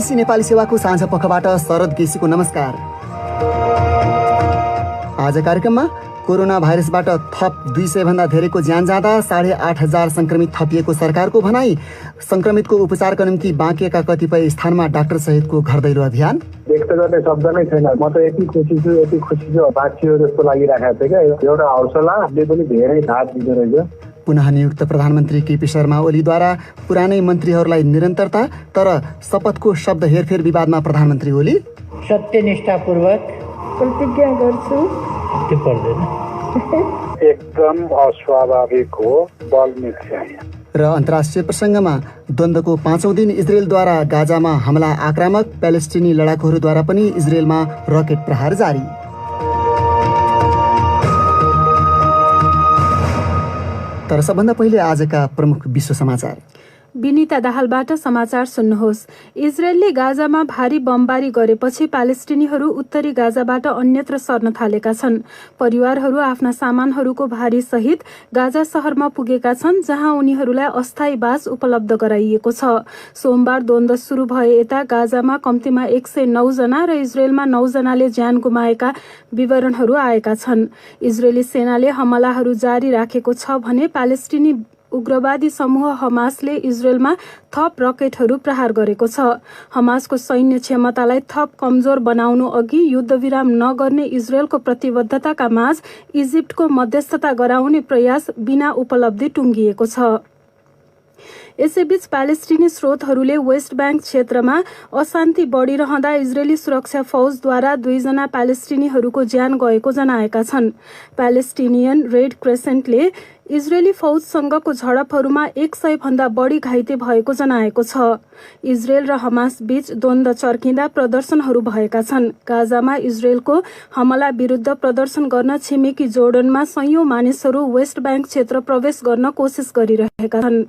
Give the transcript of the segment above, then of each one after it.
BBC Nepali सेवाको साँझ पखबाट शरद केसीको नमस्कार। आज कार्यक्रममा कोरोना भाइरसबाट थप 200 भन्दा धेरैको ज्यान जाँदा 8,500 संक्रमित थपिएको सरकारको भनाई। संक्रमितको उपचारका निम्ति बाँकिएका कतिपय स्थानमा डाक्टर सहितको घर दैलो अभियान। व्यक्त गर्ने शब्द नै छैन। म त यति खुसी छु बाँचियो जस्तो लागिरहेको थियो क्या। एउटा हौसलाले पनि धेरै साथ दिँदो रहेछ। पुनः नियुक्त प्रधानमन्त्री केपी शर्मा ओलीद्वारा पुरानै मन्त्रीहरूलाई निरन्तरता, तर शपथको शब्द हेरफेर विवादमा प्रधानमन्त्री ओली सत्यनिष्ठापूर्वक प्रतिज्ञा गर्छु। त्यो पर्दैन, एकदम अस्वाभाविक हो, बल मिल्छ। र अन्तर्राष्ट्रिय प्रसङ्गमा द्वन्द्वको 5औं दिन इजरायलद्वारा गाजामा हमला आक्रामक, प्यालेस्टिनी लडाकुहरूद्वारा पनि इजरायलमा रकेट प्रहार जारी। तर सबभन्दा पहिले आजका प्रमुख विश्व समाचार। विनिता दाहालबाट समाचार सुन्नुहोस्। इजरायलले गाजामा भारी बमबारी गरेपछि प्यालेस्टिनीहरू उत्तरी गाजाबाट अन्यत्र सर्न थालेका छन्। परिवारहरू आफ्ना सामानहरूको भारी सहित गाजा शहरमा पुगेका छन्, जहाँ उनीहरूलाई अस्थायी बास उपलब्ध गराइएको छ। सोमबार द्वन्द्व सुरु भए यता गाजामा कम्तीमा 109 जना र इजरायलमा 9 जनाले ज्यान गुमाएका विवरणहरू आएका छन्। इजरायली सेनाले हमलाहरू जारी राखेको छ भने प्यालेस्टिनी उग्रवादी समूह हमासले इजरायलमा थप रकेटहरू प्रहार गरेको छ। हमासको सैन्य क्षमतालाई थप कमजोर बनाउनु अघि युद्धविराम नगर्ने इजरायलको प्रतिबद्धताका माझ इजिप्टको मध्यस्थता गराउने प्रयास बिना उपलब्धि टुङ्गिएको छ। यसैबीच प्यालेस्टिनी स्रोतहरूले वेस्ट ब्याङ्क क्षेत्रमा अशान्ति बढिरहँदा इजरायली सुरक्षा फौजद्वारा 2 जना प्यालेस्टिनीहरूको ज्यान गएको जनाएका छन्। प्यालेस्टिनियन रेड क्रेसेन्टले इजरायली फौजसँगको झडपहरूमा 100 भन्दा बढी घाइते भएको जनाएको छ। इजरायल र हमास बीच द्वन्द्व चर्किँदा प्रदर्शनहरू भएका छन्। गाजामा इजरायलको हमला विरुद्ध प्रदर्शन गर्न छिमेकी जोर्डनमा सयौं मानिसहरू वेस्ट ब्याङ्क क्षेत्र प्रवेश गर्न कोसिस गरिरहेका छन्।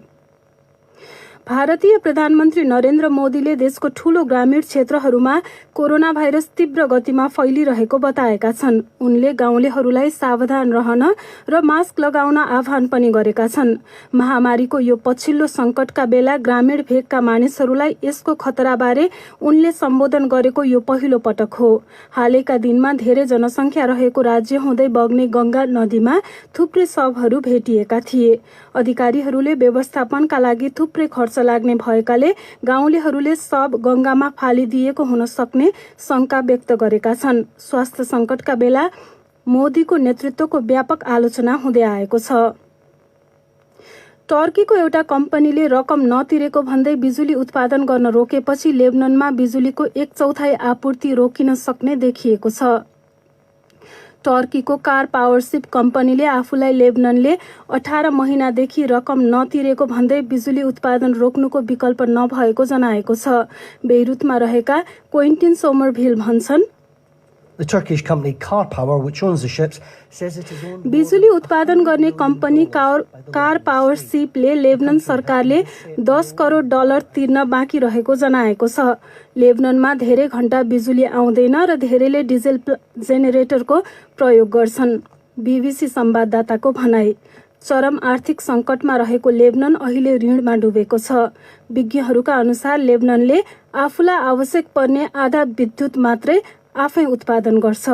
भारतीय प्रधानमन्त्री नरेन्द्र मोदीले देशको ठूलो ग्रामीण क्षेत्रहरूमा कोरोना भाइरस तीव्र गतिमा फैलिरहेको बताएका छन्। उनले गाउँलेहरूलाई सावधान रहन र मास्क लगाउन आह्वान पनि गरेका छन्। महामारीको यो पछिल्लो संकटका बेला ग्रामीण भेगका मानिसहरूलाई यसको खतराबारे उनले सम्बोधन गरेको यो पहिलो पटक हो। हालैका दिनमा धेरै जनसङ्ख्या रहेको राज्य हुँदै बग्ने गंगा नदीमा थुप्रै शवहरू भेटिएका थिए। अधिकारीहरूले व्यवस्थापनका लागि थुप्रै खर्च लाग्ने भएकाले गाउँलेहरूले शव गंगामा फालिदिएको हुन सक्ने शंका व्यक्त गरेका छन्। स्वास्थ्य संकटका बेला मोदीको नेतृत्वको व्यापक आलोचना हुँदै आएको छ। टर्कीको एउटा कम्पनीले रकम नतिरेको भन्दै बिजुली उत्पादन गर्न रोकेपछि लेबननमा बिजुलीको 1/4 आपूर्ति रोकिन सक्ने देखिएको छ। टर्कीको कार पावरसिप कम्पनीले आफूलाई लेबननले 18 महिनादेखि रकम नतिरेको भन्दै बिजुली उत्पादन रोक्नुको विकल्प नभएको जनाएको छ। बेइरुतमा रहेका क्विन्टिन सोमरभिल भन्छन्, The Turkish company Car Power, which owns the ships, says it is owned. बिजुली उत्पादन गर्ने कम्पनी कार पावरसिपले लेबनन सरकारले $10 करोड तिर्न बाँकी रहेको जनाएको छ। लेबननमा धेरै घण्टा बिजुली आउँदैन र धेरैले डिजेल जेनेरेटरको प्रयोग गर्छन्। बीबीसी संवाददाताको भनाई। चरम आर्थिक संकटमा रहेको लेबनन अहिले ऋणमा डुबेको छ। विज्ञहरूका अनुसार लेबननले आफूलाई आवश्यक पर्ने आधा विद्युत मात्रै आफै उत्पादन गर्छ।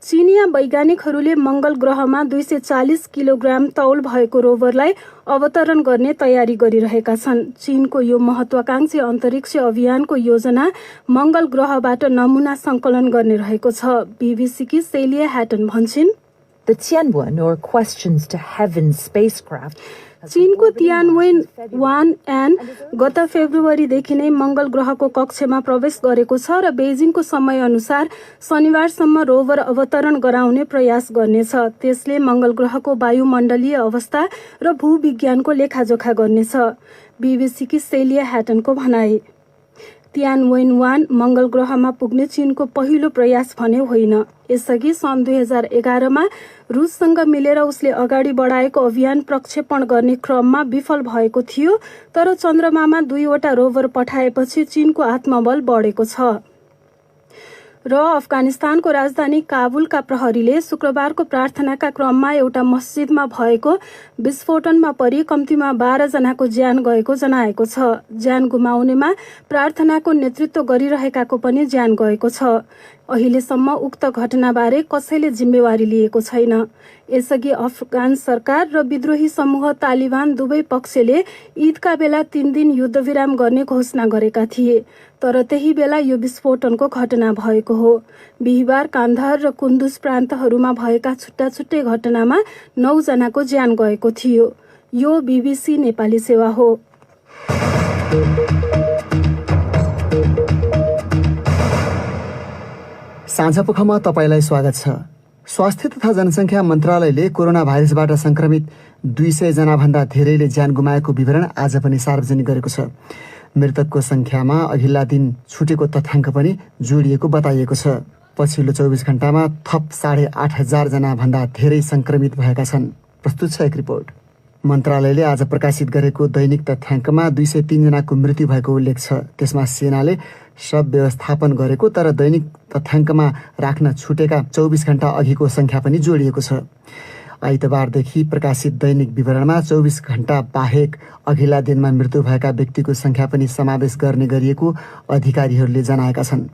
चीनिया वैज्ञानिकहरूले मंगल ग्रहमा 240 किलोग्राम तौल भएको रोभरलाई अवतरण गर्ने तयारी गरिरहेका छन्। चीनको यो महत्वाकांक्षी अन्तरिक्ष अभियानको योजना मंगल ग्रहबाट नमुना संकलन गर्ने रहेको छ। बीबीसीकी सेलिया ह्याटन भन्छिन्, The Tianwen, or Questions to Heaven spacecraft, चीनको तियानवेन 1N गत फेब्रुअरीदेखि नै मंगल ग्रहको कक्षमा प्रवेश गरेको छ र बेजिङको समय अनुसार शनिबारसम्म रोभर अवतरण गराउने प्रयास गर्नेछ। त्यसले मंगल ग्रहको वायुमण्डलीय अवस्था र भूविज्ञानको लेखाजोखा गर्नेछ। बीबीसीकी सेलिया ह्याटनको भनाई। तियानवेन 1 मंगल ग्रहमा पुग्ने चीनको पहिलो प्रयास भने होइन। यसअघि सन् 2011 मा रुससँग मिलेर उसले अगाडि बढाएको अभियान प्रक्षेपण गर्ने क्रममा विफल भएको थियो, तर चन्द्रमामा 2वटा रोभर पठाएपछि चीनको आत्मबल बढेको छ। र अफगानिस्तानको राजधानी काबुलका प्रहरीले शुक्रबारको प्रार्थनाका क्रममा एउटा मस्जिदमा भएको विस्फोटनमा परि कम्तीमा 12 जनाको ज्यान गएको जनाएको छ। ज्यान गुमाउनेमा प्रार्थनाको नेतृत्व गरिरहेकाको पनि ज्यान गएको छ। अहिलेसम्म उक्त घटनाबारे कसैले जिम्मेवारी लिएको छैन। यसअघि अफगान सरकार र विद्रोही समूह तालिबान दुवै पक्षले ईदका बेला 3 दिन युद्धविराम गर्ने घोषणा गरेका थिए, तर त्यही बेला यो विस्फोटनको घटना भएको हो। बिहिबार कान्दाहार र कुन्दुज प्रान्तहरूमा भएका छुट्टा छुट्टै घटनामा 9 जनाको ज्यान गएको थियो। यो BBC नेपाली सेवा हो। साँझपखमा तपाईलाई स्वागत छ। स्वास्थ्य तथा जनसङ्ख्या मन्त्रालयले कोरोना भाइरसबाट संक्रमित 200 जनाभन्दा धेरैले ज्यान गुमाएको विवरण आज पनि सार्वजनिक गरेको छ। मृतकको संख्यामा अघिल्ला दिन छुटेको तथ्याङ्क पनि जोडिएको बताइएको छ। पछिल्लो 24 घण्टामा थप 8,500 जनाभन्दा धेरै संक्रमित भएका छन्। प्रस्तुत छ एक रिपोर्ट। मन्त्रालयले आज प्रकाशित गरेको दैनिक तथ्याङ्कमा 203 जनाको मृत्यु भएको उल्लेख छ। त्यसमा सेनाले शव व्यवस्थापन गरेको तर दैनिक तथ्याङ्कमा राख्न छुटेका 24 घण्टा अघिको संख्या पनि जोडिएको छ। आइतबारदेखि प्रकाशित दैनिक विवरणमा 24 घण्टा बाहेक अघिल्ला दिनमा मृत्यु भएका व्यक्तिको संख्या पनि समावेश गर्ने गरिएको अधिकारीहरूले जनाएका छन्।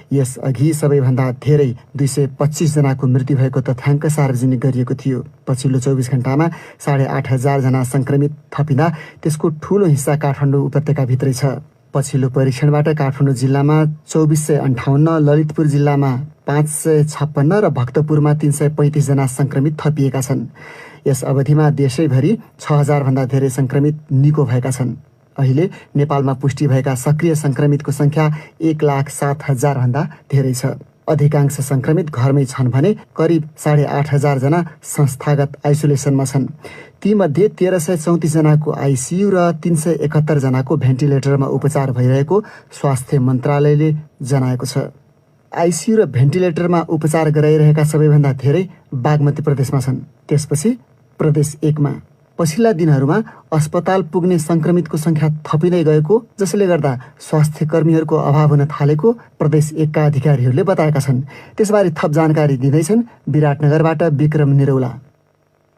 यसअघि सबैभन्दा धेरै 225 जनाको मृत्यु भएको तथ्याङ्क सार्वजनिक गरिएको थियो। पछिल्लो 24 घण्टामा 8,500 जना संक्रमित थपिँदा त्यसको ठूलो हिस्सा काठमाडौँ उपत्यकाभित्रै छ। पछिल्लो परीक्षणबाट काठमाडौँ जिल्लामा 2458, ललितपुर जिल्लामा 556 र भक्तपुरमा 335 जना संक्रमित थपिएका छन्। यस अवधिमा देशैभरि 6,000 भन्दा धेरै संक्रमित निको भएका छन्। अहिले नेपालमा पुष्टि भएका सक्रिय संक्रमितको संख्या 1,07,000 भन्दा धेरै छ। अधिकांश संक्रमित घरमै छन् भने करिब 8,500 जना संस्थागत आइसोलेसनमा छन्। तीमध्ये 1,334 जनाको आइसियु र 371 जनाको भेन्टिलेटरमा उपचार भइरहेको स्वास्थ्य मन्त्रालयले जनाएको छ। आइसियु र भेन्टिलेटरमा उपचार गराइरहेका सबैभन्दा धेरै बागमती प्रदेशमा छन्। त्यसपछि प्रदेश 1 मा। पछिल्ला दिनहरूमा अस्पताल पुग्ने संक्रमितको संख्या थपिँदै गएको, जसले गर्दा स्वास्थ्य कर्मीहरूको अभाव हुन थालेको प्रदेश 1 का अधिकारीहरूले बताएका छन्। त्यसबारे थप जानकारी दिँदैछन् विराटनगरबाट विक्रम निरौला।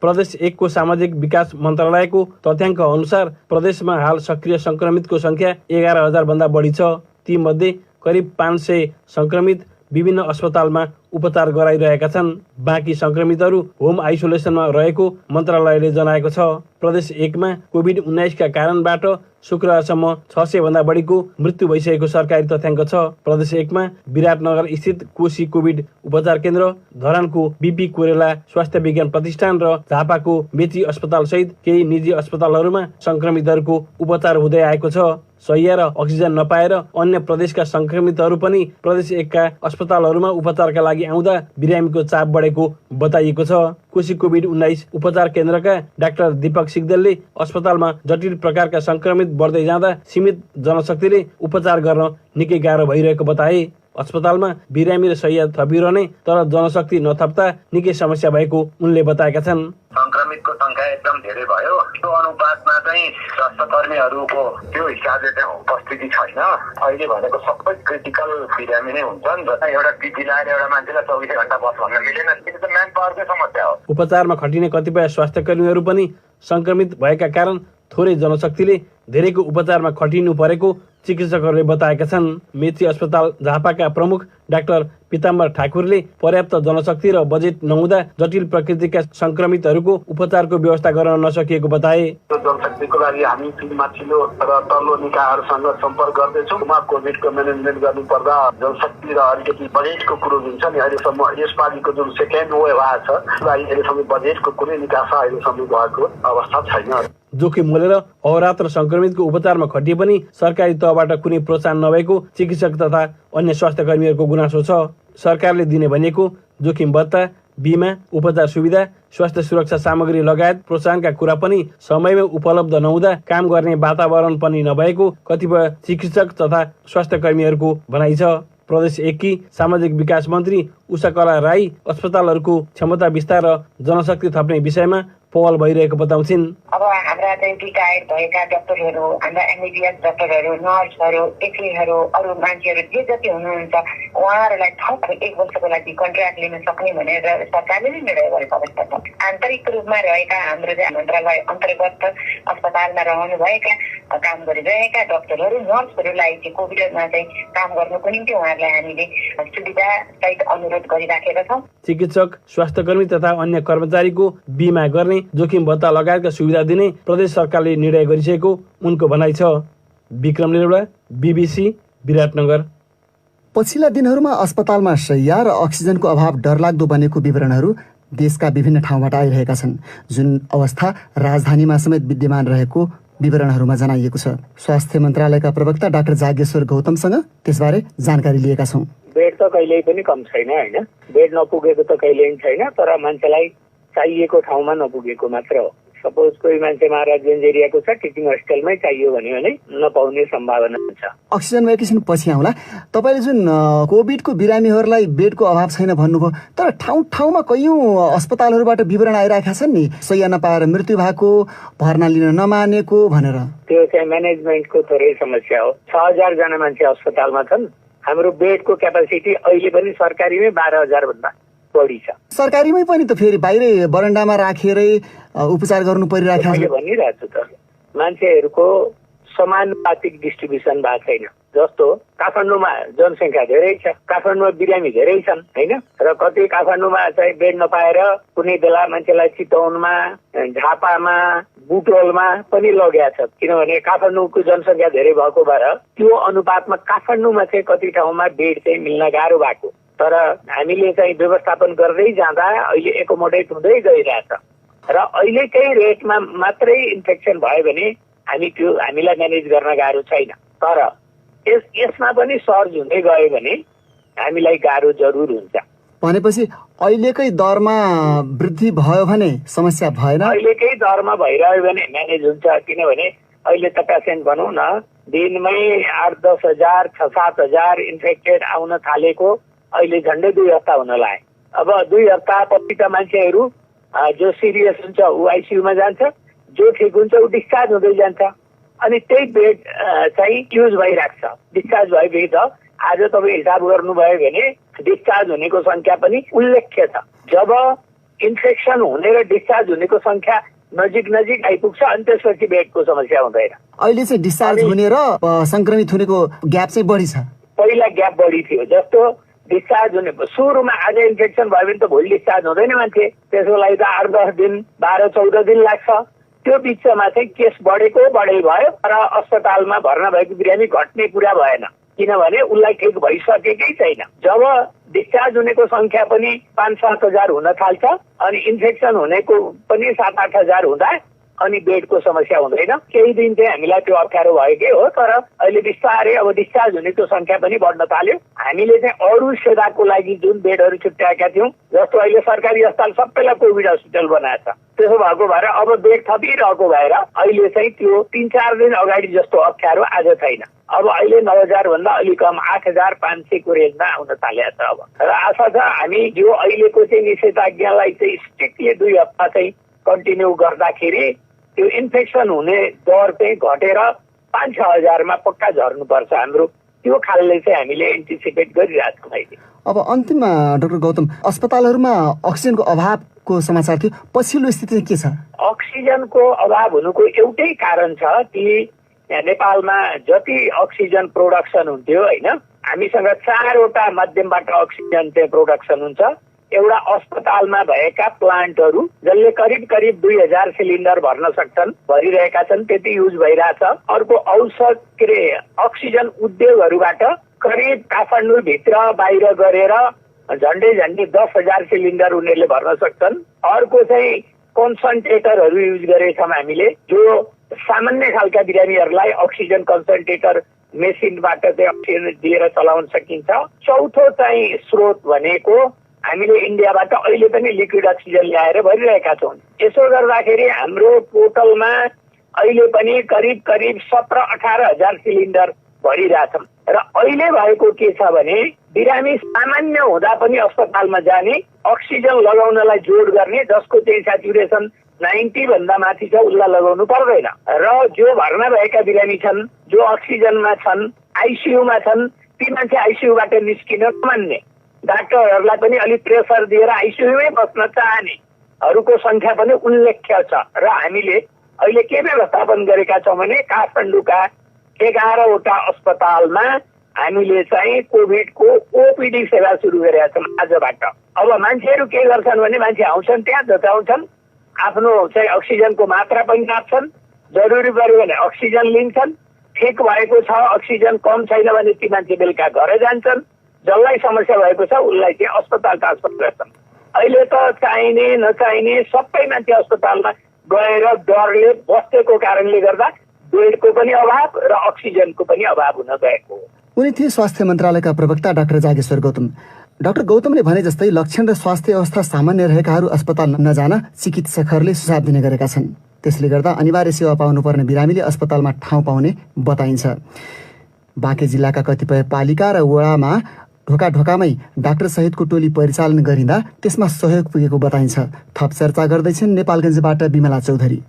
प्रदेश 1 को सामाजिक विकास मन्त्रालयको तथ्याङ्क अनुसार प्रदेशमा हाल सक्रिय संक्रमितको संख्या 11,000 भन्दा बढी छ। तीमध्ये करिब 500 संक्रमित विभिन्न अस्पतालमा उपचार गराइरहेका छन्। बाँकी संक्रमितहरू होम आइसोलेसनमा रहेको मन्त्रालयले जनाएको छ। प्रदेश 1 मा कोभिड-19 का कारणबाट शुक्रबारसम्म 600 भन्दा बढीको मृत्यु भइसकेको सरकारी तथ्याङ्क छ। प्रदेश 1 मा विराटनगर स्थित कोशी कोभिड उपचार केन्द्र, धरानको बीपी कोरेला स्वास्थ्य विज्ञान प्रतिष्ठान र झापाको मेची अस्पताल सहित केही निजी अस्पतालहरूमा संक्रमितहरूको उपचार हुँदै आएको छ। शैय्या र अक्सिजन नपाएर अन्य प्रदेशका संक्रमितहरू पनि प्रदेश 1 का अस्पतालहरूमा उपचारका लागि आउँदा बिरामीको चाप बढेको बताइएको छ। कोशी कोभिड-19 उपचार केन्द्रका डाक्टर दीपक सिग्देलले अस्पतालमा जटिल प्रकारका संक्रमित बढ्दै जाँदा सीमित जनशक्तिले उपचार गर्न निकै गाह्रो भइरहेको बताए। अस्पतालमा बिरामी र शैय्या थपिरहने तर जनशक्ति नथप्दा निकै समस्या भएको उनले बताएका छन्। संक्रमितको संख्या एकदम धेरै भयो। त्यो अनुपातमा चाहिँ स्वास्थ्य कर्मीहरूको त्यो हिसाबले चाहिँ उपस्थिति छैन। अहिले भनेको सबै क्रिटिकल बिरामी नै हुन्छन्। एउटा पिपी लाएर एउटा मान्छेलाई 24 घण्टा बस भन्न मिलेन। त्यो त म्यान पावरकै समस्या हो। उपचारमा खटिने कतिपय स्वास्थ्य कर्मीहरू पनि संक्रमित भएका कारण थोरै जनशक्तिले धेरैको उपचारमा खटिनु परेको चिकित्सकहरूले बताएका छन्। मेची अस्पताल झापाका प्रमुख डाक्टर पिताम्बर ठाकुरले पर्याप्त जनशक्ति र बजेट नहुँदा जटिल प्रकृतिका संक्रमितहरूको उपचारको व्यवस्था गर्न नसकिएको बताए। जनशक्तिको लागि हामी माथिल्लो र तल्लो निकायहरूसँग सम्पर्क गर्दैछौँ। कोभिडको म्यानेजमेन्ट गर्नुपर्दा जनशक्ति र अलिकति बजेटको कुरो जुन छ नि, अहिलेसम्म यसपालिको जुन सेकेन्ड वेभ आएको छ, अहिलेसम्म बजेटको कुनै निकास अहिलेसम्म भएको अवस्था छैन। जोखिम मोलेर अहोरात्र संक्रमितको उपचारमा खटिए पनि सरकारी तहबाट कुनै प्रोत्साहन नभएको चिकित्सक तथा अन्य स्वास्थ्य कर्मीहरूको गुनासो छ। सरकारले दिने भनेको जोखिम भत्ता, बिमा, उपचार सुविधा, स्वास्थ्य सुरक्षा सामग्री लगायत प्रोत्साहनका कुरा पनि समयमै उपलब्ध नहुँदा काम गर्ने वातावरण पनि नभएको कतिपय चिकित्सक तथा स्वास्थ्य कर्मीहरूको भनाइ छ। प्रदेश 1 की सामाजिक विकास मन्त्री उषाकला राई अस्पतालहरूको क्षमता विस्तार र जनशक्ति थप्ने विषयमा पहल भइरहेको बताउँछिन्। अब हाम्रा चाहिँ रिटायर्ड भएका डाक्टरहरू, हाम्रा एमबिबिएस डाक्टरहरू, नर्सहरू, एफएहरू, अरू मान्छेहरू जे जति हुनुहुन्छ उहाँहरूलाई थप 1 वर्षको लागि कन्ट्र्याक्ट लिन सक्ने भनेर सरकारले नै निर्णय गरेको अवस्था छ। आन्तरिक रूपमा रहेका हाम्रो मन्त्रालय अन्तर्गत अस्पतालमा रहनुभएका काम गरिरहेका डाक्टरहरू, नर्सहरूलाई चाहिँ कोभिडमा चाहिँ काम गर्नुको निम्ति उहाँहरूलाई हामीले सुविधा सहित अनुरोध गरिराखेका छौँ। चिकित्सक, स्वास्थ्यकर्मी तथा अन्य कर्मचारीको बिमा गर्ने, जोखिम भत्ता लगायतका सुविधा दिने प्रदेश सरकारले निर्णय गरिसकेको उनको भनाइ छ। विक्रम निरौला, BBC, विराटनगर। पछिल्ला दिनहरूमा अस्पतालमा शैय्या र अक्सिजनको अभाव डरलाग्दो बनेको विवरणहरू देशका विभिन्न ठाउँबाट आइरहेका छन्, जुन अवस्था राजधानीमा समेत विद्यमान रहेको विवरणहरूमा जनाइएको छ। स्वास्थ्य मन्त्रालयका प्रवक्ता डाक्टर जागेश्वर गौतमसँग त्यसबारे जानकारी लिएका छौँ। बेड त कहिल्यै पनि कम छैन हैन, बेड नपुगेको त कहिल्यै छैन, तर मान्छेलाई चाहिएको ठाउँमा नपुगेको मात्र हो। सपोज कोही मान्छे महाराज एरियाको छ, टिचिङ हस्टेलमै चाहियो भने नपाउने सम्भावना हुन्छ। अक्सिजनमा एकैछिन पछि आउँला। तपाईँले जुन कोभिडको बिरामीहरूलाई बेडको अभाव छैन भन्नुभयो, तर ठाउँ ठाउँमा कैयौँ अस्पतालहरूबाट विवरण आइरहेका छन् नि, शैय्या नपाएर मृत्यु भएको, भर्ना लिन नमानेको भनेर। त्यो चाहिँ म्यानेजमेन्टको थोरै समस्या हो। 6000 जना मान्छे अस्पतालमा छन्। हाम्रो बेडको क्यापासिटी अहिले पनि सरकारीमै 12000 भन्दा बढी छ। सरकारीमै पनि त फेरि बाहिरै बरन्डामा राखेरै उपचार गर्नु परिरहेको छ। भनिरहेको छु त, मान्छेहरूको समानुपातिक डिस्ट्रिब्युसन भएको छैन। जस्तो काठमाडौँमा जनसङ्ख्या धेरै छ, काठमाडौँमा बिरामी धेरै छन् हैन, र कति काठमाडौँमा चाहिँ बेड नपाएर कुनै बेला मान्छेलाई चितवनमा, झापामा, बुटवलमा पनि लगेको छ। किनभने काठमाडौँको जनसङ्ख्या धेरै भएको भएर त्यो अनुपातमा काठमाडौँमा चाहिँ कति ठाउँमा बेड चाहिँ मिल्न गाह्रो भएको, तर हामीले चाहिँ व्यवस्थापन गर्दै जाँदा अहिले एकोमोडेट हुँदै गइरहेछ र अहिलेकै रेटमा मात्रै इन्फेक्सन भयो भने हामीलाई म्यानेज गर्न गाह्रो छैन। तर यसमा पनि सर्ज हुँदै गयो भने हामीलाई गाह्रो जरुर हुन्छ। भनेपछि अहिलेकै दरमा वृद्धि भयो भने समस्या भएन, अहिलेकै दरमा भइरह्यो भने म्यानेज हुन्छ। किनभने अहिले त पेसेन्ट भनौँ न दिनमै 8-10 हजार 6-7 हजार इन्फेक्टेड आउन थालेको अहिले झन्डै 2 हप्ता हुन लाग्यो। अब 2 हप्ता पछि त मान्छेहरू जो सिरियस हुन्छ ऊ आइसियूमा जान्छ, जो ठिक हुन्छ ऊ डिस्चार्ज हुँदै जान्छ, अनि त्यही बेड चाहिँ युज भइरहेको छ। डिस्चार्ज भएपछि त आज तपाईँ हिसाब गर्नुभयो भने डिस्चार्ज हुनेको संख्या पनि उल्लेख्य छ। जब इन्फेक्सन हुने र डिस्चार्ज हुनेको संख्या नजिक आइपुग्छ अनि त्यसपछि बेडको समस्या हुँदैन। अहिले चाहिँ डिस्चार्ज हुने र संक्रमित हुनेको ग्याप चाहिँ बढी छ। पहिला ग्याप बढी थियो, जस्तो डिस्चार्ज हुने सुरुमा आज इन्फेक्सन भयो भने त भोलि डिस्चार्ज हुँदैन मान्छे, त्यसको लागि त 8-10 दिन 12-14 दिन लाग्छ। त्यो बिचमा चाहिँ केस बढै भयो र अस्पतालमा भर्ना भएको बिरामी घट्ने कुरा भएन, किनभने उसलाई ठिक भइसकेकै छैन। जब डिस्चार्ज हुनेको संख्या पनि 5-7 हजार हुन थाल्छ अनि इन्फेक्सन हुनेको पनि 7-8 हजार हुँदा अनि बेडको समस्या हुँदैन। केही दिन चाहिँ हामीलाई त्यो अप्ठ्यारो भएकै हो, तर अहिले बिस्तारै अब डिस्चार्ज हुनेको संख्या पनि बढ्न थाल्यो। हामीले चाहिँ अरू सेवाको लागि जुन बेडहरू छुट्याएका थियौँ, जस्तो अहिले सरकारी अस्पताल सबैलाई कोभिड हस्पिटल बनाएछ, त्यसो भएको भएर अब बेड थपिरहेको भएर अहिले चाहिँ त्यो 3-4 दिन अगाडि जस्तो अप्ठ्यारो आज छैन। अब अहिले 9000 भन्दा अलि कम 8500 को रेन्जमा आउन थालेको छ। अब र आशा छ हामी यो अहिलेको चाहिँ निषेधाज्ञालाई चाहिँ स्ट्रिक्टली 2 हप्ता चाहिँ कन्टिन्यू गर्दाखेरि त्यो इन्फेक्सन हुने दर चाहिँ घटेर 5-6 हजारमा पक्का झर्नुपर्छ हाम्रो। त्यो खालले चाहिँ हामीले एन्टिसिपेट गरिरहेको छौँ अहिले। अब अन्तिममा डाक्टर गौतम, अस्पतालहरूमा अक्सिजनको अभावको समाचार थियो, पछिल्लो स्थिति के छ? अक्सिजनको अभाव हुनुको एउटै कारण छ कि नेपालमा जति अक्सिजन प्रोडक्सन हुन्थ्यो हैन, हामीसँग 4वटा माध्यमबाट अक्सिजन चाहिँ प्रोडक्सन हुन्छ। एउटा अस्पतालमा भएका प्लान्टहरू जसले करिब 2000 सिलिन्डर भर्न सक्छन्, भरिरहेका छन्, त्यति युज भइरहेछ। अर्को औषध अक्सिजन उद्योगहरूबाट करिब काठमाडौँ भित्र बाहिर गरेर झन्डै 10,000 सिलिन्डर उनीहरूले भर्न सक्छन्। अर्को चाहिँ कन्सन्ट्रेटरहरू युज गरेछौँ हामीले, जो सामान्य खालका बिरामीहरूलाई अक्सिजन कन्सन्ट्रेटर मेसिनबाट चाहिँ अक्सिजन दिएर चलाउन सकिन्छ। चौथो चाहिँ स्रोत भनेको हामीले इन्डियाबाट अहिले पनि लिक्विड अक्सिजन ल्याएर भरिरहेका छौँ। यसो गर्दाखेरि हाम्रो पोर्टलमा अहिले पनि करिब 17-18 हजार सिलिन्डर भरिरहेछौँ। र अहिले भएको के छ भने बिरामी सामान्य हुँदा पनि अस्पतालमा जाने, अक्सिजन लगाउनलाई जोड गर्ने, जसको चाहिँ सेचुरेसन 90 भन्दा माथि छ उसलाई लगाउनु पर्दैन। र जो भर्ना भएका बिरामी छन्, जो अक्सिजनमा छन्, आइसियुमा छन्, ती मान्छे आइसियुबाट निस्किन मान्ने, डाक्टरहरूलाई पनि अलिक प्रेसर दिएर आइसियुमै बस्न चाहनेहरूको संख्या पनि उल्लेख्य छ। र हामीले अहिले के व्यवस्थापन गरेका छौँ भने काठमाडौँका 11वटा अस्पतालमा हामीले चाहिँ कोभिडको ओपिडी सेवा सुरु गरेका छौँ आजबाट। अब मान्छेहरू के गर्छन् भने मान्छे आउँछन्, त्यहाँ जचाउँछन्, आफ्नो चाहिँ अक्सिजनको मात्रा पनि नाप्छन्, जरुरी पर्यो भने अक्सिजन लिन्छन्, ठिक भएको छ अक्सिजन कम छैन भने ती मान्छे बेलुका घर जान्छन्, जसलाई समस्या भएको छ उसलाई चाहिँ अस्पताल ट्रान्सफर गर्छन्। अहिले त चाहिने नचाहिने सबै मान्छे अस्पतालमा गएर डरले बसेको कारणले गर्दा बेडको पनि अभाव र अक्सिजनको पनि अभाव हुन गएको हो। उनी थिए स्वास्थ्य मन्त्रालयका प्रवक्ता डाक्टर जागेश्वर गौतम। डाक्टर गौतमले भने जस्तै लक्षण र स्वास्थ्य अवस्था सामान्य रहेकाहरू अस्पताल नजान चिकित्सकहरूले सुझाव दिने गरेका छन्। त्यसले गर्दा अनिवार्य सेवा पाउनुपर्ने बिरामीले अस्पतालमा ठाउँ पाउने बताइन्छ। बाँके जिल्लाका कतिपय पालिका र वडामा ढोकामै डाक्टर सहितको टोली परिचालन गरिँदा त्यसमा सहयोग पुगेको बताइन्छ। थप चर्चा गर्दैछन् नेपालगञ्जबाट बिमला चौधरी।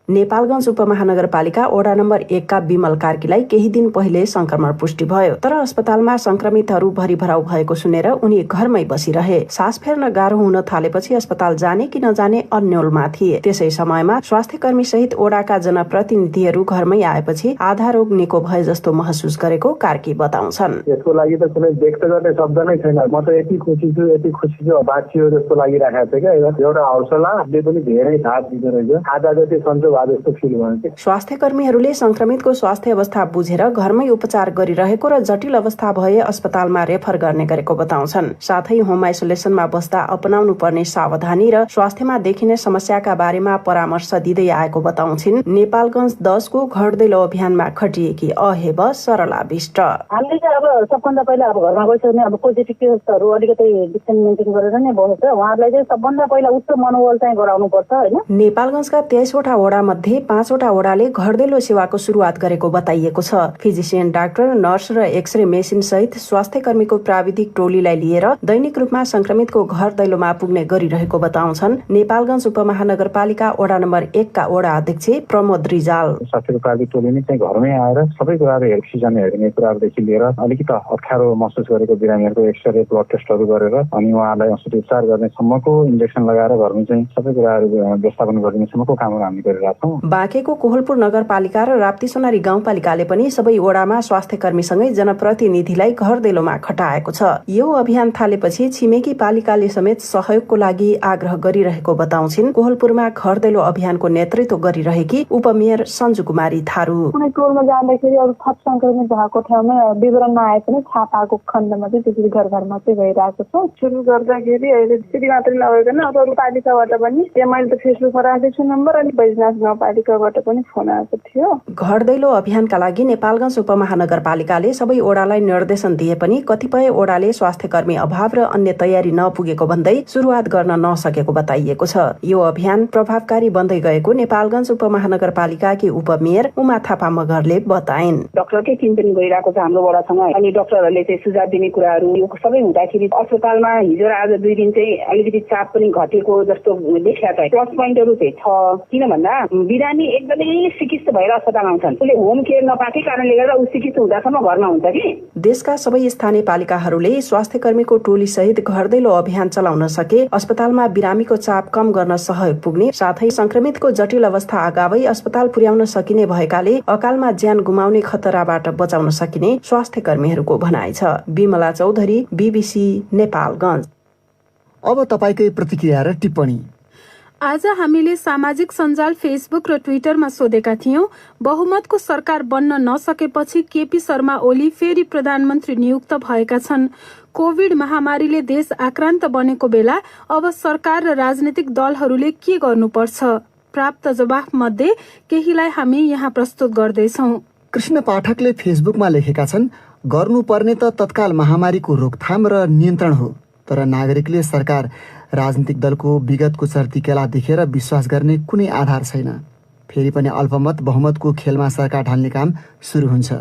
नेपालगञ्ज उपमहानगरपालिका वडा नम्बर 1 का विमल कार्कीलाई केही दिन पहिले संक्रमण पुष्टि भयो, तर अस्पतालमा संक्रमितहरू भरिभराउ भएको सुनेर उनी घरमै बसिरहे। सास फेर्न गाह्रो हुन थालेपछि अस्पताल जाने कि नजाने अन्योलमा थिए। त्यसै समयमा स्वास्थ्य कर्मी सहित वडाका जनप्रतिनिधिहरू घरमै आएपछि आधा रोग निको भए जस्तो महसुस गरेको कार्की बताउँछन्। यसको लागि त कुनै व्यक्त गर्ने शब्द नै छैन। म त यति खुसी छु बाँचियो जस्तो लागिरहेको छ क्या। एउटा हौसलाले पनि धेरै थाहा दिँदो रहेछ। आधा जति सन्चो स्वास्थ्य कर्मीहरूले संक्रमितको स्वास्थ्य अवस्था बुझेर घरमै उपचार गरिरहेको र जटिल अवस्था भए अस्पतालमा रेफर गर्ने गरेको बताउँछन्। साथै होम आइसोलेसनमा बस्दा अपनाउनु पर्ने सावधानी र स्वास्थ्यमा देखिने समस्याका बारेमा परामर्श दिँदै आएको बताउँछिन् नेपालगञ्ज 10 को घर दैलो अभियानमा खटिएकी अहेब सरला विष्ट। हामीले चाहिँ अब सबभन्दा पहिला अब घरमा बसेर अब पोजिटिभ केसहरू अलिकति डिस्टेन्स मेन्टेन गरेर नै बस्छ। उहाँहरूलाई चाहिँ सबभन्दा पहिला उच्च मनोबल चाहिँ गराउनु पर्छ हैन। नेपालगञ्जका 23 वटा वडा मध्ये 5 वटा वडाले घर दैलो सेवाको सुरुवात गरेको बताइएको छ। फिजिसियन, डाक्टर, नर्स र एक्सरे मेसिन सहित स्वास्थ्य कर्मीको प्राविधिक टोलीलाई लिएर दैनिक रूपमा संक्रमितको घर दैलोमा पुग्ने गरिरहेको बताउँछन् नेपालगञ्ज उपमहानगरपालिका वडा नम्बर 1 का वडा अध्यक्ष प्रमोद रिजाल। स्वास्थ्य प्राविधिक टोली चाहिँ घरमै आएर सबै कुराहरू हेर्ने हेर्ने कुराहरूदेखि लिएर अलिकति अप्ठ्यारो महसुस गरेको बिरामीहरूको एक्सरे ब्लड टेस्टहरू गरेर अनि उहाँलाई औषधि उपचार गर्ने सम्मको इन्जेक्सन लगाएर घरमै चाहिँ सबै कुराहरू व्यवस्थापन गर्ने सम्मको कामहरू हामी गरिरहेछौँ। बाँकेको कोहलपुर नगरपालिका र राप्ती सोनारी गाउँपालिकाले पनि सबै वडामा स्वास्थ्य कर्मीसँगै जनप्रतिनिधिलाई घर दैलोमा खटाएको छ। यो अभियान थालेपछि छिमेकी पालिकाले समेत सहयोगको लागि आग्रह गरिरहेको बताउँछिन् कोहलपुरमा घर दैलो अभियानको नेतृत्व गरिरहेकी उपमेयर सञ्जु कुमारी थारू। कुनै टोलमा जाँदाखेरि अरू थप संक्रमित भएको ठाउँमा विवरण नआए पनि थाहा पाएको खण्डमा चाहिँ त्यसरी घर घरमा चाहिँ गइरहेको छ। सुरु गर्दाखेरि अहिले त्यति मात्रै नभइकन अरू पालिकाबाट पनि मैले त फेसबुकमा राखेको छु नम्बर अनि बैजनाथ गाउँपालिकाबाट पनि फोन आएको थियो। घर दैलो अभियानका लागि नेपालगञ्ज उपमहानगरपालिकाले सबै ओडालाई निर्देशन दिए पनि कतिपय ओडाले स्वास्थ्य कर्मी अभाव र अन्य तयारी नपुगेको भन्दै सुरुवात गर्न नसकेको बताइएको छ। यो अभियान प्रभावकारी बन्दै गएको नेपालगञ्ज उपमहानगरपालिकाकी उपमेयर उमा थापा मगरले बताइन्। डाक्टरकै टिम पनि गइरहेको छ हाम्रो वडासँग अनि डाक्टरहरूले चाहिँ सुझाव दिने कुराहरू यो सबै हुँदाखेरि अस्पतालमा हिजो र आज 2 दिन चाहिँ अलिकति चाप पनि घटेको जस्तो देखिया छ। प्लस पोइन्टहरू चाहिँ छ। किन भन्दा बिरामी एकदमै सिकिस्त भएर अस्पताल आउँछन्। उसले होम केयर नपाएकै कारणले गर्दा ऊ सिकिस्त हुँदासम्म घरमा हुन्छ कि। देशका सबै स्थानीय पालिकाहरूले स्वास्थ्य कर्मीको टोली सहित घर दैलो अभियान चलाउन सके अस्पतालमा बिरामीको चाप कम गर्न सहयोग पुग्ने साथै संक्रमितको जटिल अवस्था अगावै अस्पताल पुर्याउन सकिने भएकाले अकालमा ज्यान गुमाउने खतराबाट बचाउन सकिने स्वास्थ्य कर्मीहरूको भनाइ छ। बिमला चौधरी, BBC नेपालगञ्ज। अब तपाईकै प्रतिक्रिया र टिप्पणी। आज हामीले सामाजिक सञ्जाल फेसबुक र ट्विटरमा सोधेका थियौं बहुमतको सरकार बन्न नसकेपछि केपी शर्मा ओली फेरि प्रधानमन्त्री नियुक्त भएका छन्। कोभिड महामारीले देश आक्रान्त बनेको बेला अब सरकार र राजनीतिक दलहरूले के गर्नुपर्छ? प्राप्त जवाफ मध्ये केहीलाई हामी यहाँ प्रस्तुत गर्दैछौं। कृष्ण पाठकले फेसबुकमा लेखेका छन्, गर्नुपर्ने त तत्काल महामारीको रोकथाम र नियन्त्रण हो, तर नागरिकले सरकार राजनीतिक दलको विगतको चर्तिकेला देखेर विश्वास गर्ने कुनै आधार छैन। फेरि पनि अल्पमत बहुमतको खेलमा सरकार ढाल्ने काम सुरु हुन्छ।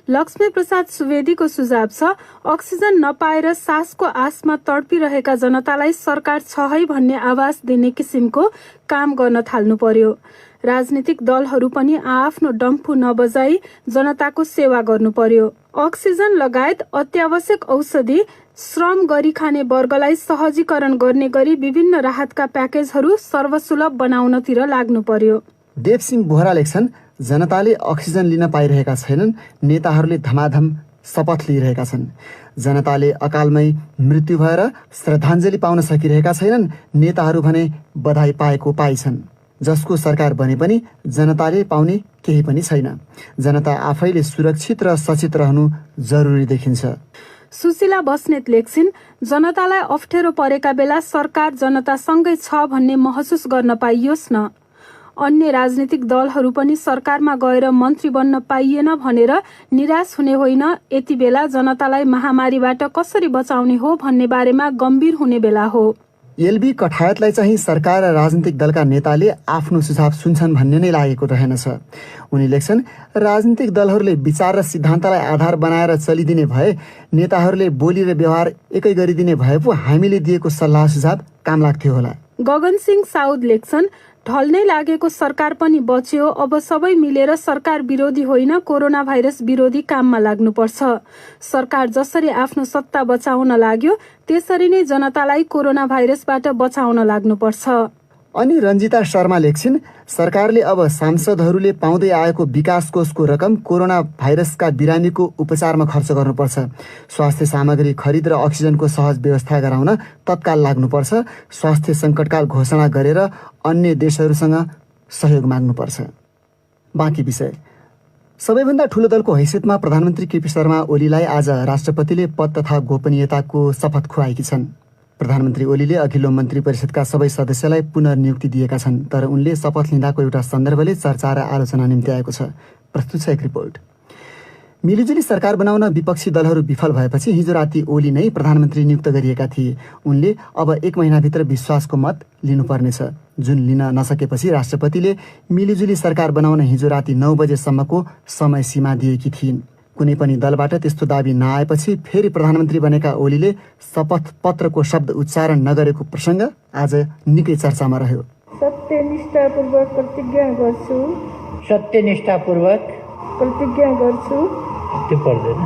लक्ष्मी प्रसाद सुवेदीको सुझाव छ, अक्सिजन नपाएर सासको आसमा तडपिरहेका जनतालाई सरकार छ है भन्ने आवाज दिने किसिमको काम गर्न थाल्नु पर्यो। राजनीतिक दलहरू पनि आआफ्नो डम्फु नबजाई जनताको सेवा गर्नु पर्यो। अक्सिजन लगायत अत्यावश्यक औषधि श्रम गरी खाने वर्गलाई सहजीकरण गर्ने गरी विभिन्न राहतका प्याकेजहरू सर्वसुलभ बनाउनतिर लाग्नु पर्यो। देवसिंह बोहरा लेख्छन्, जनताले अक्सिजन लिन पाइरहेका छैनन्, नेताहरूले धमाधम शपथ लिइरहेका छन्। जनताले अकालमै मृत्यु भएर श्रद्धाञ्जली पाउन सकिरहेका छैनन्, नेताहरू भने बधाई पाएको पाइछन्। जसको सरकार बने पनि जनताले पाउने केही पनि छैन। जनता आफैले सुरक्षित र सचेत रहनु जरुरी देखिन्छ। सुशीला बस्नेत लेख्छिन्, जनतालाई अप्ठ्यारो परेका बेला सरकार जनतासँगै छ भन्ने महसुस गर्न पाइयोस् न। अन्य राजनीतिक दलहरू पनि सरकारमा गएर मन्त्री बन्न पाइएन भनेर निराश हुने होइन, यति बेला जनतालाई महामारीबाट कसरी बचाउने हो भन्ने बारेमा गम्भीर हुने बेला हो। एलबी कठायतलाई चाहिँ सरकार र राजनीतिक दलका नेताले आफ्नो सुझाव सुन्छन् भन्ने नै लागेको रहेनछ। उनी लेख्छन्, राजनीतिक दलहरूले विचार र सिद्धान्तलाई आधार बनाएर चलिदिने भए, नेताहरूले बोली र व्यवहार एकै गरिदिने भए पो हामीले दिएको सल्लाह सुझाव काम लाग्थ्यो होला। गगन सिंह साउद लेख्छन्, ढल्नै लागेको सरकार पनि बच्यो, अब सबै मिलेर सरकार विरोधी होइन कोरोना भाइरस विरोधी काममा लाग्नुपर्छ। सरकार जसरी आफ्नो सत्ता बचाउन लाग्यो त्यसरी नै जनतालाई कोरोना भाइरसबाट बचाउन लाग्नुपर्छ। अनि रञ्जिता शर्मा लेख्छिन्, सरकारले अब सांसदहरूले पाउँदै आएको विकास कोषको रकम कोरोना भाइरसका बिरामीको उपचारमा खर्च गर्नुपर्छ। स्वास्थ्य सामग्री खरिद र अक्सिजनको सहज व्यवस्था गराउन तत्काल लाग्नुपर्छ। स्वास्थ्य सङ्कटकाल घोषणा गरेर अन्य देशहरूसँग सहयोग माग्नुपर्छ। बाँकी विषय। सबैभन्दा ठूलो दलको हैसियतमा प्रधानमन्त्री केपी शर्मा ओलीलाई आज राष्ट्रपतिले पद तथा गोपनीयताको शपथ खुवाएकी छन्। प्रधानमन्त्री ओलीले अघिल्लो मन्त्री परिषदका सबै सदस्यलाई पुनर्नियुक्ति दिएका छन्, तर उनले शपथ लिँदाको एउटा सन्दर्भले चर्चा र आलोचना निम्ति आएको छ। प्रस्तुत छ एक रिपोर्ट। मिलिजुली सरकार बनाउन विपक्षी दलहरू विफल भएपछि हिजो राति ओली नै प्रधानमन्त्री नियुक्त गरिएका थिए। उनले अब 1 महिनाभित्र विश्वासको मत लिनुपर्नेछ, जुन लिन नसकेपछि राष्ट्रपतिले मिलिजुली सरकार बनाउन हिजो राति 9 बजेसम्मको समय सीमा दिएकी थिइन्। कुनै पनि दलबाट त्यस्तो दाबी नआएपछि फेरि प्रधानमन्त्री बनेका ओलीले शपथ पत्रको शब्द उच्चारण नगरेको प्रसङ्ग आज निकै चर्चामा रह्यो। सत्यनिष्ठापूर्वक प्रतिज्ञा गर्छु। सत्यनिष्ठापूर्वक प्रतिज्ञा गर्छु। त्यो पर्दैन।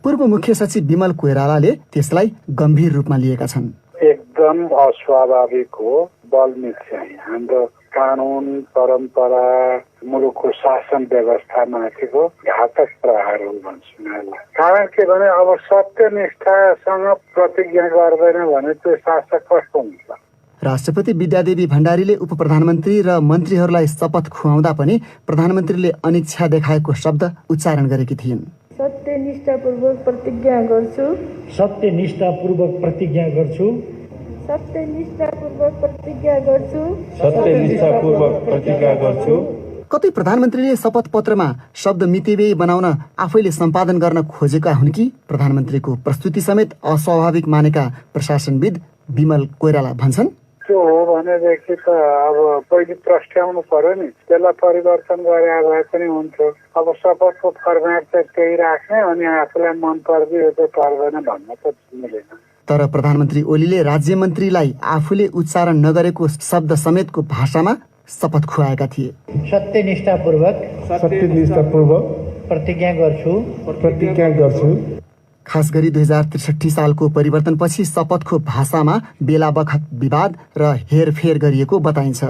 पूर्व मुख्य सचिव विमल कोइरालाले त्यसलाई गम्भीर रूपमा लिएका छन्। एकदम अस्वाभाविक हो। बल्ने चाहिँ हाम्रो कानुन परम्परा मुलुकको शासन व्यवस्थामाथिको घातक प्रहार हो भन्छु म। कारण के भने अब सत्यनिष्ठासँग प्रतिज्ञा गर्दैन भने त्यो शासक कस्तो हुन्छ। राष्ट्रपति विद्यादेवी भण्डारीले उप प्रधानमन्त्री र मन्त्रीहरूलाई शपथ खुवाउँदा पनि प्रधानमन्त्रीले अनिच्छा देखाएको शब्द उच्चारण गरेकी थिइन्। सत्यनिष्ठापूर्वक प्रतिज्ञा गर्छु। सत्यनिष्ठापूर्वक प्रतिज्ञा गर्छु। सत्यनिष्ठापूर्वक प्रतिज्ञा गर्छु। सत्यनिष्ठापूर्वक प्रतिज्ञा गर्छु। कतै प्रधानमन्त्रीले शपथ पत्रमा शब्द मितिव्ययी बनाउन आफैले सम्पादन गर्न खोजेका हुन् कि प्रधानमन्त्रीको प्रस्तुति समेत अस्वाभाविक मानेका प्रशासनविद विमल कोइराला भन्छन्। त्यो हो भनेदेखि त अब पहिले प्रस्ट्याउनु पर्यो नि, त्यसलाई परिवर्तन गरे भए पनि हुन्थ्यो। अब शपथको फर्मेट चाहिँ त्यही राख्ने अनि आफूलाई मन पर्यो यो चाहिँ पर्दैन भन्न त मिलेन। तर प्रधानमन्त्री ओलीले राज्य मन्त्रीलाई आफूले उच्चारण नगरेको शब्द समेतको भाषामा शपथ खुवाएका थिए। सत्यनिष्ठापूर्वक प्रतिज्ञा गर्छु। खास गरी 2063 सालको परिवर्तनपछि शपथको भाषामा बेला बखत विवाद र हेरफेर गरिएको बताइन्छ।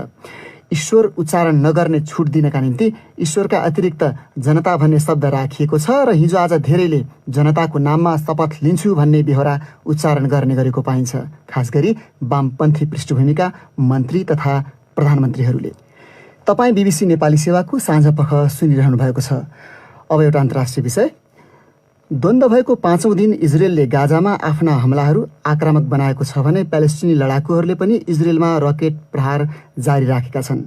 ईश्वर उच्चारण नगर्ने छुट दिनका निम्ति ईश्वरका अतिरिक्त जनता भन्ने शब्द राखिएको छ र हिजो आज धेरैले जनताको नाममा शपथ लिन्छु भन्ने बेहोरा उच्चारण गर्ने गरेको पाइन्छ, खास गरी वामपन्थी पृष्ठभूमिका मन्त्री तथा प्रधानमन्त्रीहरूले। तपाईँ बीबीसी नेपाली सेवाको साँझपख सुनिरहनु भएको छ। अब एउटा अन्तर्राष्ट्रिय विषय। द्वन्द्व भएको 5औं दिन इजरायलले गाजामा आफ्ना हमलाहरू आक्रामक बनाएको छ भने प्यालेस्टिनी लडाकुहरूले पनि इजरायलमा रकेट प्रहार जारी राखेका छन्।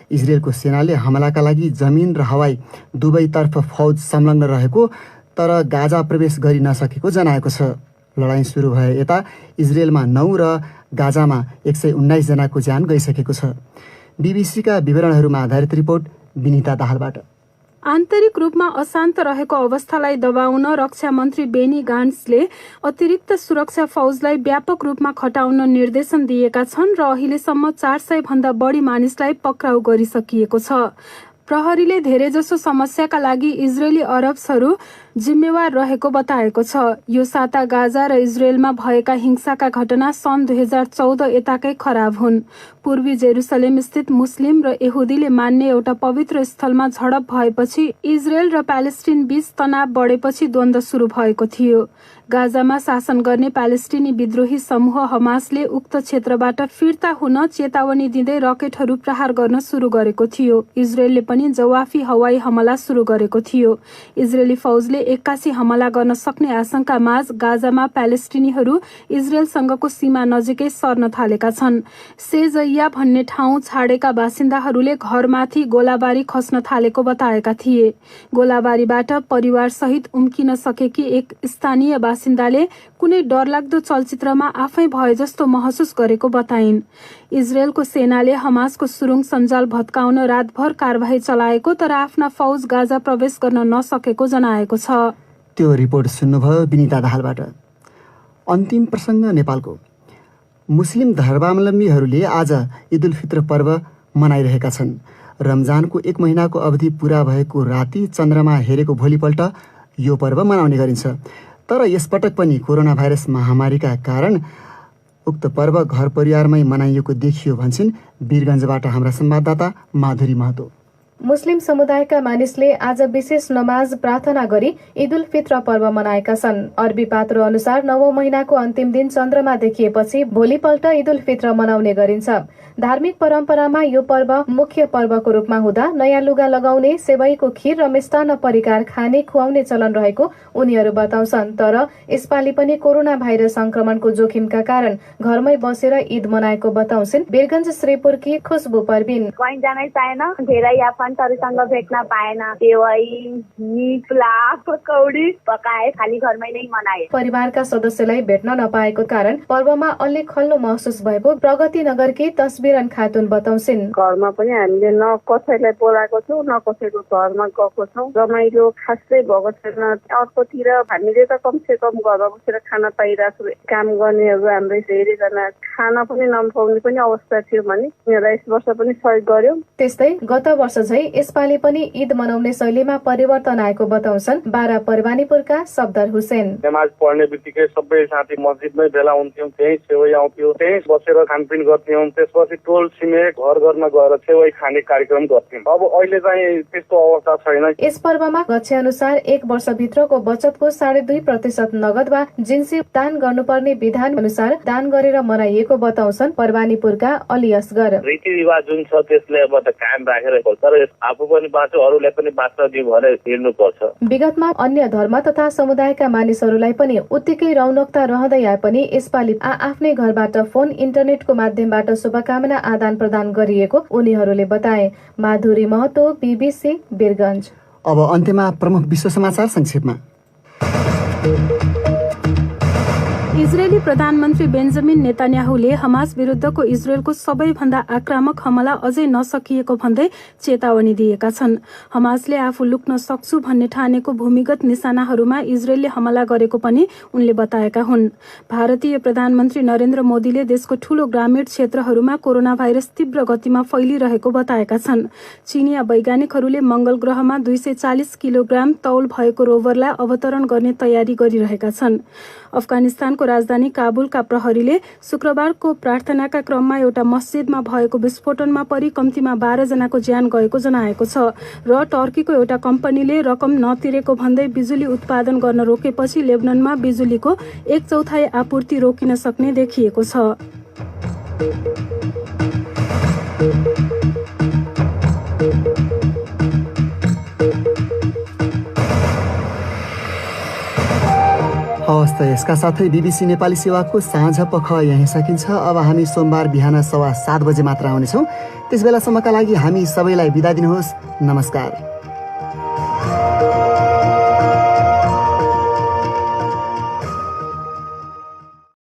इजरायलको सेनाले हमलाका लागि जमिन र हवाई दुवैतर्फ फौज संलग्न रहेको तर गाजा प्रवेश गरि नसकेको जनाएको छ। लडाईँ सुरु भए यता इजरायलमा 9 र गाजामा 119 जनाको ज्यान गइसकेको छ। बीबीसीका विवरणहरूमा आधारित रिपोर्ट विनिता दाहालबाट। आन्तरिक रूपमा अशान्त रहेको अवस्थालाई दबाउन रक्षा मन्त्री बेनी गान्ट्सले अतिरिक्त सुरक्षा फौजलाई व्यापक रूपमा खटाउन निर्देशन दिएका छन् र अहिलेसम्म 400 भन्दा बढी मानिसलाई पक्राउ गरिसकिएको छ। प्रहरीले धेरैजसो समस्याका लागि इजरायली अरब्सहरू जिम्मेवार रहेको बताएको छ। यो साता गाजा र इजरायलमा भएका हिंसाका घटना सन् 2014 यताकै खराब हुन्। पूर्वी जेरुसलेम स्थित मुस्लिम र यहुदीले मान्ने एउटा पवित्र स्थलमा झडप भएपछि इजरायल र प्यालेस्टिन बीच तनाव बढेपछि द्वन्द्व सुरु भएको थियो। गाजामा शासन गर्ने प्यालेस्टिनी विद्रोही समूह हमासले उक्त क्षेत्रबाट फिर्ता हुन चेतावनी दिँदै रकेटहरू प्रहार गर्न सुरु गरेको थियो। इजरायलले पनि जवाफी हवाई हमला सुरु गरेको थियो। इजरायली फौजले 81 हमला गर्न सक्ने आशंका माझ गाजामा प्यालेस्टिनीहरू इजरायलसँगको सीमा नजिकै सर्न थालेका छन्। सेजैया भन्ने ठाउँ छाडेका बासिन्दाहरूले घरमाथि गोलाबारी खस्न थालेको बताएका थिए। गोलाबारीबाट परिवारसहित उम्किन सकेकी एक स्थानीय बासिन्दाले कुनै डरलाग्दो चलचित्रमा आफै भए जस्तो महसुस गरेको बताइन्। इजरायलको सेनाले हमासको सुरुङ सञ्जाल भत्काउन रातभर कारबाही चलाएको तर आफ्ना फौज गाजा प्रवेश गर्न नसकेको जनाएको छ। त्यो रिपोर्ट सुन्नुभयो विनिता दाहालबाट। अन्तिम प्रसङ्ग नेपालको। मुस्लिम धर्मावलम्बीहरूले आज ईद उल फित्र पर्व मनाइरहेका छन्। रमजानको 1 महिनाको अवधि पूरा भएको राति चन्द्रमा हेरेको भोलिपल्ट यो पर्व मनाउने गरिन्छ। तर यसपटक पनि कोरोना भाइरस महामारीका कारण उक्त पर्व घर परिवारमै मनाइएको देखियो भन्छन् वीरगञ्जबाट हाम्रा संवाददाता माधुरी महतो। मुस्लिम समुदायका मानिसले आज विशेष नमाज प्रार्थना गरी ईद उल फित्र पर्व मनाएका छन्। अरबी पात्रो अनुसार 9औं महिनाको अन्तिम दिन चन्द्रमा देखिएपछि भोलिपल्ट ईद उल फित्र मनाउने गरिन्छ। धार्मिक परम्परामा यो पर्व मुख्य पर्वको रूपमा हुँदा नयाँ लुगा लगाउने, सेवैको खीर र मिष्टान्न परिकार खाने खुवाउने चलन रहेको उनीहरू बताउँछन्। तर यसपालि पनि कोरोना भाइरस संक्रमणको जोखिमका कारण घरमै बसेर ईद मनाएको बताउँछिन् वीरगञ्ज श्रीपुरकी खुशबु परबिन। कहीँ जानै पाएन, धेरै आफन्तहरूसँग भेट्न पाएन, सेवै निप्ला पकौडी पकाए, खाली घरमै नै मनाए। परिवारका सदस्यलाई भेट्न नपाएको कारण पर्वमा अलि खल्लो महसुस भएको प्रगति नगरकी तस्बिरन खातुन बताउँछिन्। घरमा पनि हामीले न कसैलाई बोलाएको छौँ न कसैको घरमा गएको छौँ। रमाइलो खासै भएको छैन। अर्कोतिर हामीले त कमसे कम घरमा बसेर खान पाइरहेको छु। काम गर्नेहरू हाम्रै धेरैजना खान पनि नपाउने पनि अवस्था थियो भने उनीहरूलाई यस वर्ष पनि सहयोग गर्यो। त्यस्तै गत वर्ष झै यसपालि पनि ईद मनाउने शैलीमा परिवर्तन आएको बताउँछन् बारा परवानीपुरका सफदर हुसेन। नमाज पढ्ने बित्तिकै सबै साथी मस्जिदमै भेला हुन्थ्यौँ, त्यही सेवै आउँथ्यो, त्यही बसेर खानपिन गर्थ्यौँ। त्यसपछि टोल छिमेक घर घरमा गएर सेवै खाने कार्यक्रम गर्थ्यौँ। अब अहिले चाहिँ त्यस्तो अवस्था छैन। यस पर्वमा गच्छे अनुसार 1 वर्षभित्रको बचतको 2.5% नगद वा जिन्सी दान गर्नुपर्ने विधान अनुसार दान गरेर मनाइएको बताउँछन् परवानीपुरका अली असगर। रीतिरिवाज जुन छ त्यसले अब त कायम राखेर तर आफू पनि बाँच्यो अरूलाई पनि बाँच्न दियो भनेर हिँड्नुपर्छ। विगतमा अन्य धर्म तथा समुदायका मानिसहरूलाई पनि उत्तिकै रौनकता रहँदै आए पनि यसपालि आफ्नै घरबाट फोन इन्टरनेटको माध्यमबाट शुभकामना आदान प्रदान गरिएको उनीहरूले बताए। माधुरी महतो, BBC वीरगञ्ज। अब अन्त्यमा प्रमुख विश्व समाचार संक्षेपमा। इजरायली प्रधानमन्त्री बेन्जामिन नेतान्याहुले हमास विरुद्धको इजरायलको सबैभन्दा आक्रामक हमला अझै नसकिएको भन्दै चेतावनी दिएका छन्। हमासले आफू लुक्न सक्छु भन्ने ठानेको भूमिगत निशानाहरूमा इजरायलले हमला गरेको पनि उनले बताएका हुन्। भारतीय प्रधानमन्त्री नरेन्द्र मोदीले देशको ठूलो ग्रामीण क्षेत्रहरूमा कोरोना भाइरस तीव्र गतिमा फैलिरहेको बताएका छन्। चीनिया वैज्ञानिकहरूले मंगल ग्रहमा 240 किलोग्राम तौल भएको रोभरलाई अवतरण गर्ने तयारी गरिरहेका छन्। अफगानिस्तानको राजधानी काबुलका प्रहरीले शुक्रबारको प्रार्थनाका क्रममा एउटा मस्जिदमा भएको विस्फोटनमा परि कम्तीमा 12 जनाको ज्यान गएको जनाएको छ र टर्कीको एउटा कम्पनीले रकम नतिरेको भन्दै बिजुली उत्पादन गर्न रोकेपछि लेबननमा बिजुलीको 1/4 आपूर्ति रोकिन सक्ने देखिएको छ। हवस् त यसका साथै BBC नेपाली सेवाको साँझ पख यहीँ सकिन्छ। अब हामी सोमबार बिहान 7:15 बजे मात्र आउनेछौँ। त्यसबेलासम्मका लागि हामी सबैलाई बिदा दिनुहोस्। नमस्कार।